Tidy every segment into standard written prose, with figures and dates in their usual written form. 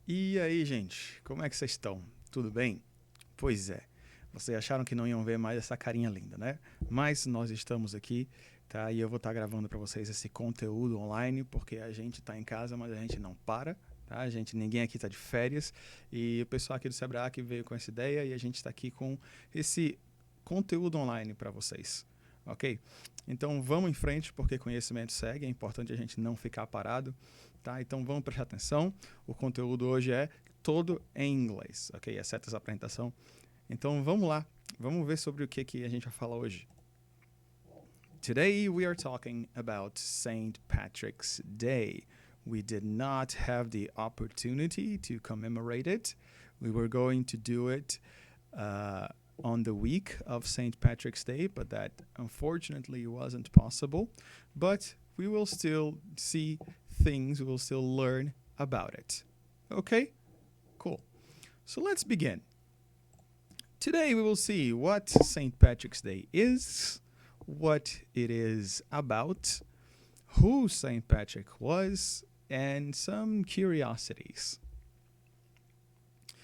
E aí, gente, como é que vocês estão? Tudo bem? Pois é, vocês acharam que não iam ver mais essa carinha linda, né? Mas nós estamos aqui, tá? E eu vou estar gravando para vocês esse conteúdo online, porque a gente está em casa, mas a gente não para, tá? Ninguém aqui está de férias, e o pessoal aqui do CEBRAC veio com essa ideia e a gente está aqui com esse conteúdo online para vocês, ok? Então vamos em frente, porque conhecimento segue, é importante a gente não ficar parado. Tá? Então vamos prestar atenção. O conteúdo hoje é todo em inglês, ok? Exceto essa apresentação. Então vamos lá. Vamos ver sobre o que a gente vai falar hoje. Today we are talking about St. Patrick's Day. We did not have the opportunity to commemorate it. We were going to do it on the week of St. Patrick's Day, but that unfortunately wasn't possible. But we will still see things, we will still learn about it. Okay? Cool. So let's begin. Today we will see what St. Patrick's Day is, what it is about, who St. Patrick was, and some curiosities.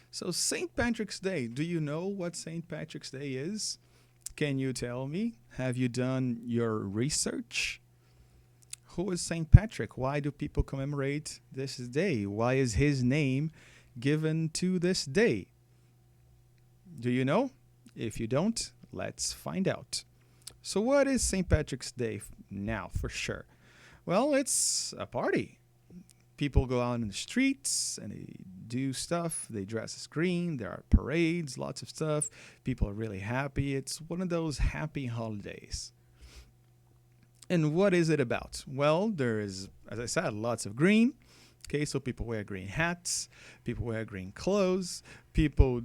So St. Patrick's Day, do you know what St. Patrick's Day is? Can you tell me? Have you done your research? Who is St. Patrick? Why do people commemorate this day? Why is his name given to this day? Do you know? If you don't, let's find out. So what is St. Patrick's Day now, for sure? Well, it's a party. People go out in the streets and they do stuff. They dress as green. There are parades, lots of stuff. People are really happy. It's one of those happy holidays. And what is it about? Well, there is, as I said, lots of green. Okay, so people wear green hats. People wear green clothes. People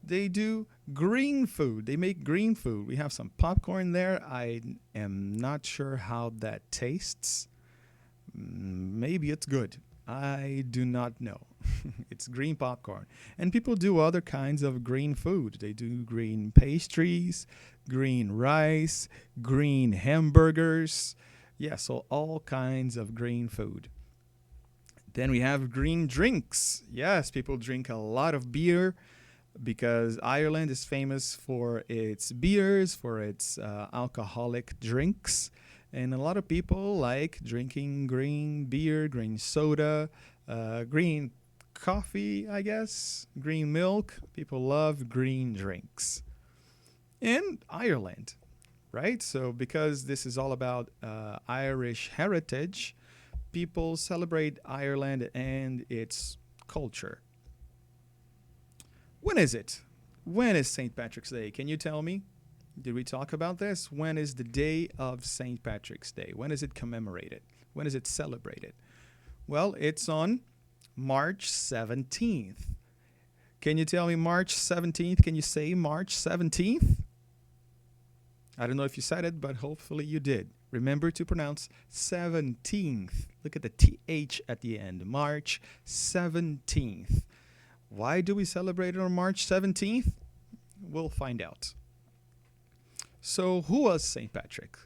they do green food. They make green food. We have some popcorn there. I am not sure how that tastes. Maybe it's good. I do not know. It's green popcorn. And people do other kinds of green food. They do green pastries, green rice, green hamburgers. Yeah, so all kinds of green food. Then we have green drinks. Yes, people drink a lot of beer because Ireland is famous for its beers, for its alcoholic drinks. And a lot of people like drinking green beer, green soda, green coffee, I guess, green milk. People love green drinks. In Ireland, right? So because this is all about Irish heritage, people celebrate Ireland and its culture. When is it? When is St. Patrick's Day? Can you tell me? Did we talk about this? When is the day of St. Patrick's Day? When is it commemorated? When is it celebrated? Well, it's on March 17th. Can you tell me March 17th? Can you say March 17th? I don't know if you said it, but hopefully you did. Remember to pronounce 17th. Look at the TH at the end. March 17th. Why do we celebrate it on March 17th? We'll find out. So who was St. Patrick?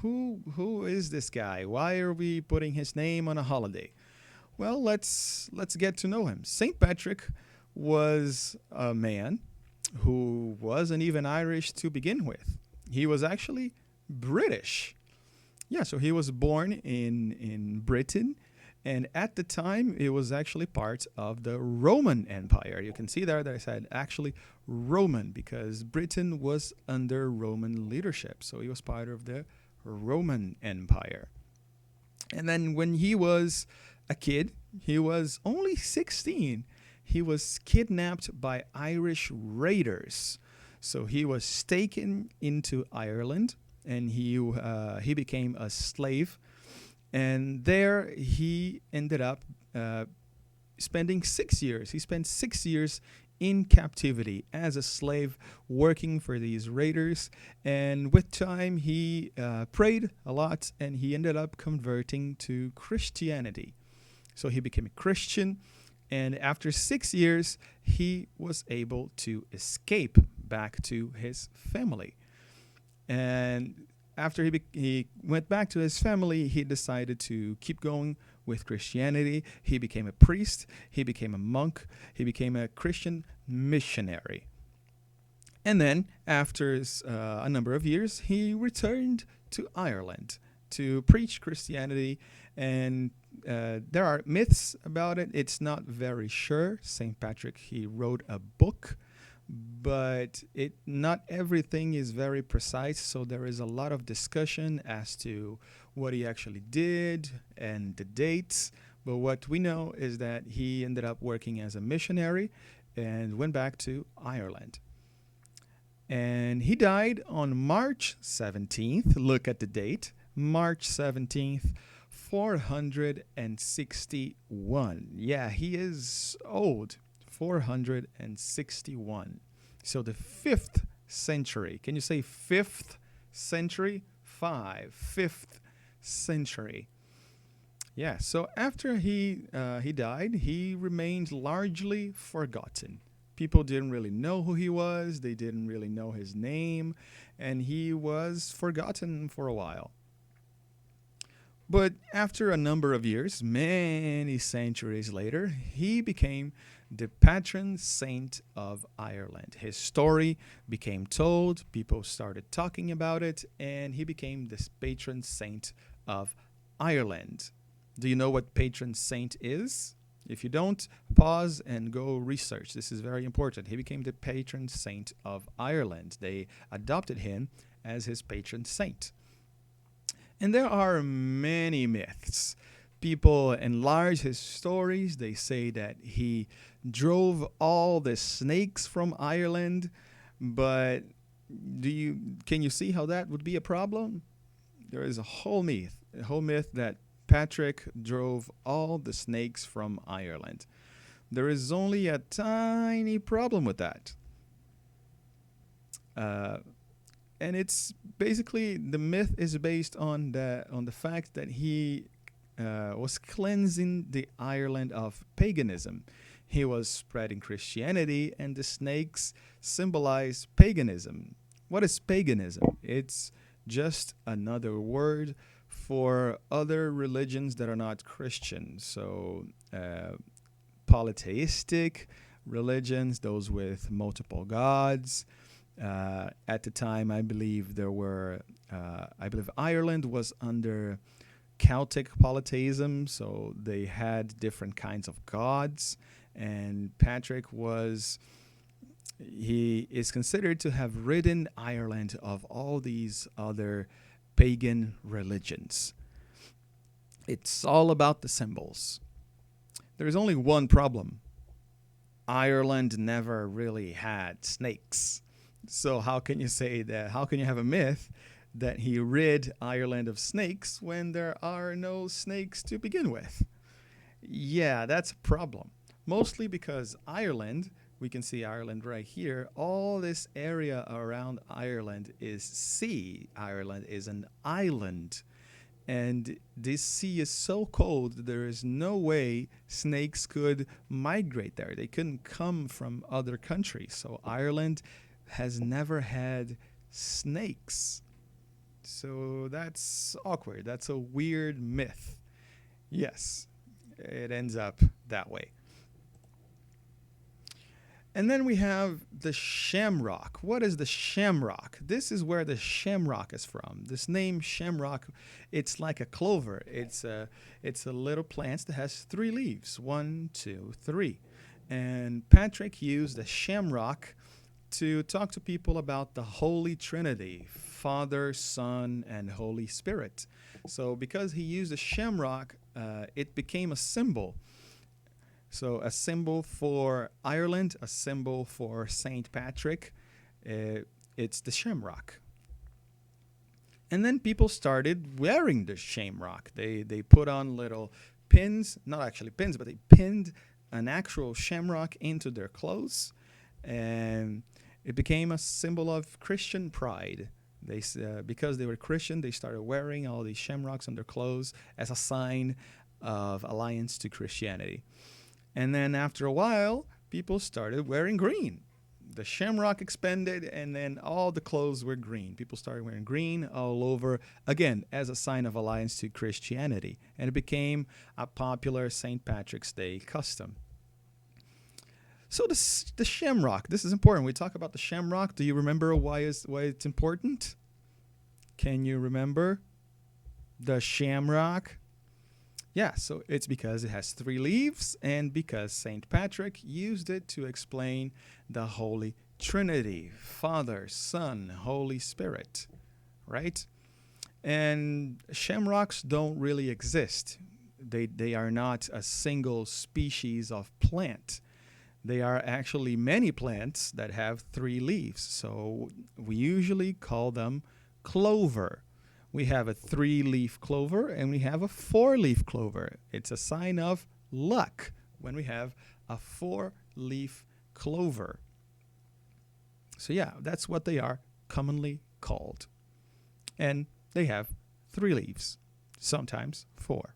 Who is this guy? Why are we putting his name on a holiday? Well, let's get to know him. St. Patrick was a man who wasn't even Irish to begin with. He was actually British. Yeah, so he was born in Britain, and at the time it was actually part of the Roman Empire. You can see there that I said actually Roman because Britain was under Roman leadership. So he was part of the Roman Empire. And then when he was a kid, he was only 16. He was kidnapped by Irish raiders. So he was taken into Ireland and he became a slave. And there he ended up spending 6 years. He spent 6 years in captivity as a slave working for these raiders. And with time, he prayed a lot and he ended up converting to Christianity. So he became a Christian. And after 6 years, he was able to escape back to his family. And after he went back to his family, he decided to keep going with Christianity. He became a priest. He became a monk. He became a Christian missionary. And then, after a number of years, he returned to Ireland to preach Christianity. And there are myths about it. It's not very sure. St. Patrick, he wrote a book, but not everything is very precise. So there is a lot of discussion as to what he actually did and the dates. But what we know is that he ended up working as a missionary and went back to Ireland. And he died on March 17th. Look at the date. March 17th, 461. Yeah, he is old. 461. So the 5th century. Can you say 5th century? 5th century. Yeah, so after he died, he remained largely forgotten. People didn't really know who he was. They didn't really know his name. And he was forgotten for a while. But after a number of years, many centuries later, he became the patron saint of Ireland. His story became told. People started talking about it. And he became this patron saint of Ireland. Do you know what patron saint is? If you don't, pause and go research. This is very important. He became the patron saint of Ireland. They adopted him as his patron saint. And there are many myths. People enlarge his stories. They say that he drove all the snakes from Ireland. But can you see how that would be a problem? There is a whole myth that Patrick drove all the snakes from Ireland. There is only a tiny problem with that. And it's basically, the myth is based on the fact that he was cleansing the Ireland of paganism. He was spreading Christianity, and the snakes symbolize paganism. What is paganism? It's just another word for other religions that are not Christian. So polytheistic religions, those with multiple gods. At the time, I believe Ireland was under Celtic polytheism, so they had different kinds of gods. And Patrick he is considered to have ridden Ireland of all these other pagan religions. It's all about the symbols. There is only one problem. Ireland never really had snakes. So how can you say that? How can you have a myth that he rid Ireland of snakes when there are no snakes to begin with? Yeah, that's a problem. Mostly because Ireland, we can see Ireland right here, all this area around Ireland is sea. Ireland is an island. And this sea is so cold, there is no way snakes could migrate there. They couldn't come from other countries. So Ireland has never had snakes. So that's awkward. That's a weird myth. Yes, it ends up that way. And then we have the shamrock. What is the shamrock? This is where the shamrock is from. This name shamrock, it's like a clover. It's a little plant that has 3 leaves. 1, 2, 3. And Patrick used the shamrock to talk to people about the Holy Trinity, Father, Son, and Holy Spirit. So because he used the shamrock, it became a symbol. So a symbol for Ireland, a symbol for St. Patrick. It's the shamrock. And then people started wearing the shamrock. They put on little pins, not actually pins, but they pinned an actual shamrock into their clothes. And it became a symbol of Christian pride. Because they were Christian, they started wearing all these shamrocks on their clothes as a sign of alliance to Christianity. And then after a while, people started wearing green. the shamrock expanded, and then all the clothes were green. People started wearing green all over, again, as a sign of alliance to Christianity. And it became a popular St. Patrick's Day custom. So the shamrock, this is important. We talk about the shamrock. Do you remember why it's important? Can you remember the shamrock? Yeah, so it's because it has 3 leaves and because St. Patrick used it to explain the Holy Trinity, Father, Son, Holy Spirit, right? And shamrocks don't really exist. They are not a single species of plant. They are actually many plants that have 3 leaves. So we usually call them clover. We have a 3-leaf clover and we have a 4-leaf clover. It's a sign of luck when we have a 4-leaf clover. So yeah, that's what they are commonly called. And they have 3 leaves, sometimes 4.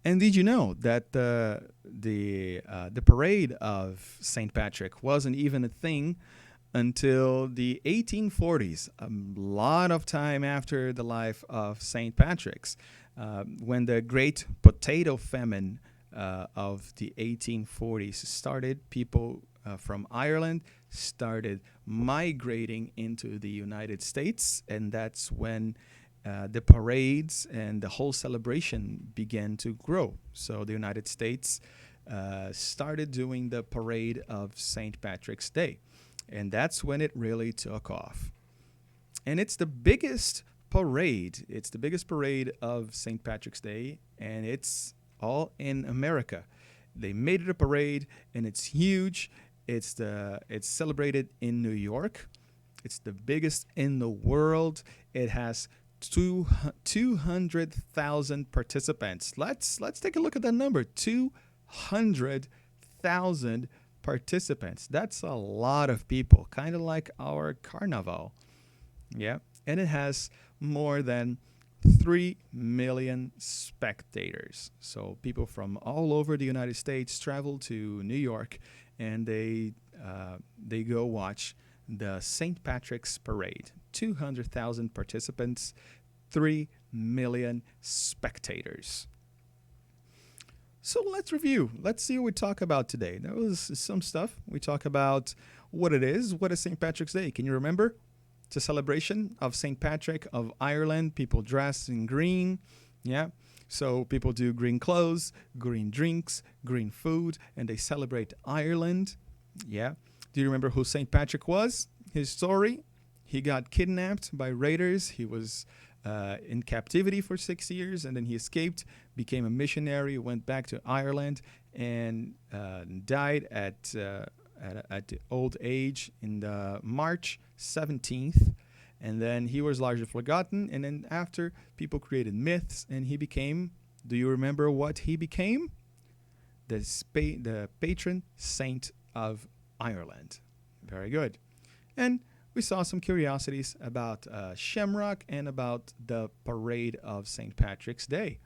And did you know that the parade of St. Patrick wasn't even a thing until the 1840s, a lot of time after the life of St. Patrick's, when the Great Potato Famine of the 1840s started. People from Ireland started migrating into the United States, and that's when the parades and the whole celebration began to grow. So the United States started doing the parade of St. Patrick's Day. And that's when it really took off. And it's the biggest parade. It's the biggest parade of St. Patrick's Day, and it's all in America. They made it a parade, and it's huge. It's celebrated in New York. It's the biggest in the world. It has 200,000 participants. Let's take a look at that number. 200,000 participants. That's a lot of people, kind of like our carnival. Yeah. And it has more than 3 million spectators. So people from all over the United States travel to New York, and they go watch the St. Patrick's Parade. 200,000 participants, 3 million spectators. So let's review. Let's see what we talk about today. There was some stuff. We talk about what it is. What is St. Patrick's Day? Can you remember? It's a celebration of St. Patrick of Ireland. People dress in green. Yeah. So people do green clothes, green drinks, green food, and they celebrate Ireland. Yeah. Do you remember who St. Patrick was? His story? He got kidnapped by raiders. He was in captivity for 6 years, and then he escaped, became a missionary, went back to Ireland, and died at the old age in the March 17th. And then he was largely forgotten. And then after, people created myths, and he became, do you remember what he became? The patron saint of Ireland. Very good. And we saw some curiosities about Shamrock and about the parade of St. Patrick's Day.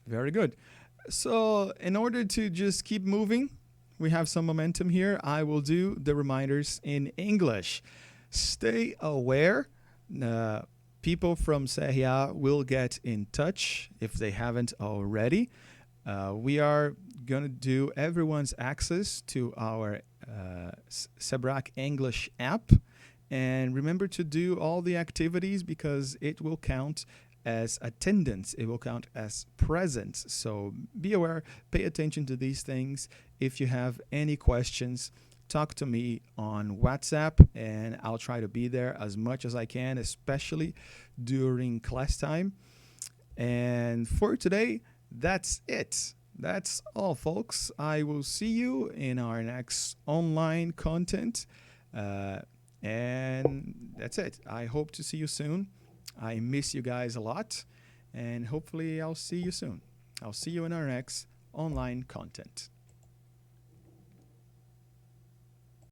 Very good. So in order to just keep moving, we have some momentum here. I will do the reminders in English. Stay aware. People from CEBRAC will get in touch if they haven't already. We are going to do everyone's access to our CEBRAC English app. And remember to do all the activities because it will count as attendance. It will count as presence. So be aware, pay attention to these things. If you have any questions, talk to me on WhatsApp, and I'll try to be there as much as I can, especially during class time. And for today, that's it. That's all, folks. I will see you in our next online content. And that's it. I hope to see you soon. I miss you guys a lot. And hopefully I'll see you soon. I'll see you in our next online content.